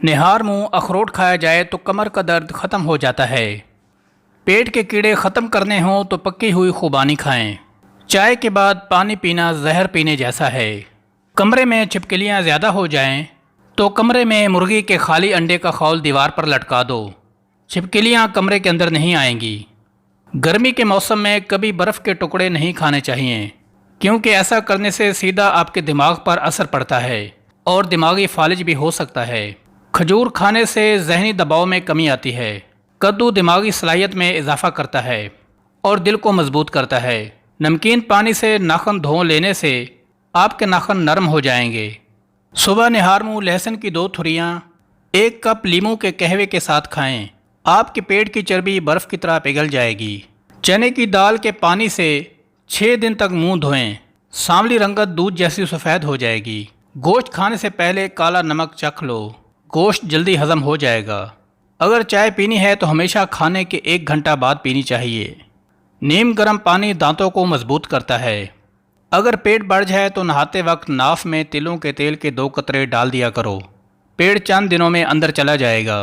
निहार मुंह अखरोट खाया जाए तो कमर का दर्द ख़त्म हो जाता है। पेट के कीड़े ख़त्म करने हों तो पकी हुई खुबानी खाएं। चाय के बाद पानी पीना जहर पीने जैसा है। कमरे में छिपकलियाँ ज़्यादा हो जाएं तो कमरे में मुर्गी के खाली अंडे का खौल दीवार पर लटका दो। छिपकलियाँ कमरे के अंदर नहीं आएंगी। गर्मी के मौसम में कभी बर्फ़ के टुकड़े नहीं खाने चाहिए, क्योंकि ऐसा करने से सीधा आपके दिमाग पर असर पड़ता है और दिमागी फालिज भी हो सकता है। खजूर खाने से जहनी दबाव में कमी आती है। कद्दू दिमागी सलाहियत में इजाफा करता है और दिल को मजबूत करता है। नमकीन पानी से नाखून धो लेने से आपके नाखून नरम हो जाएंगे। सुबह निहार मुंह लहसुन की 2 थुरियाँ 1 कप लीमू के कहवे के साथ खाएं। आपके पेट की चर्बी बर्फ़ की तरह पिघल जाएगी। चने की दाल के पानी से 6 दिन तक मुंह धोएं। सांवली रंगत दूध जैसी सफ़ेद हो जाएगी। गोश्त खाने से पहले काला नमक चख लो, गोश्त जल्दी हज़म हो जाएगा। अगर चाय पीनी है तो हमेशा खाने के 1 घंटा बाद पीनी चाहिए। नीम गर्म पानी दांतों को मजबूत करता है। अगर पेट बढ़ जाए तो नहाते वक्त नाफ में तिलों के तेल के 2 कतरे डाल दिया करो। पेट चंद दिनों में अंदर चला जाएगा।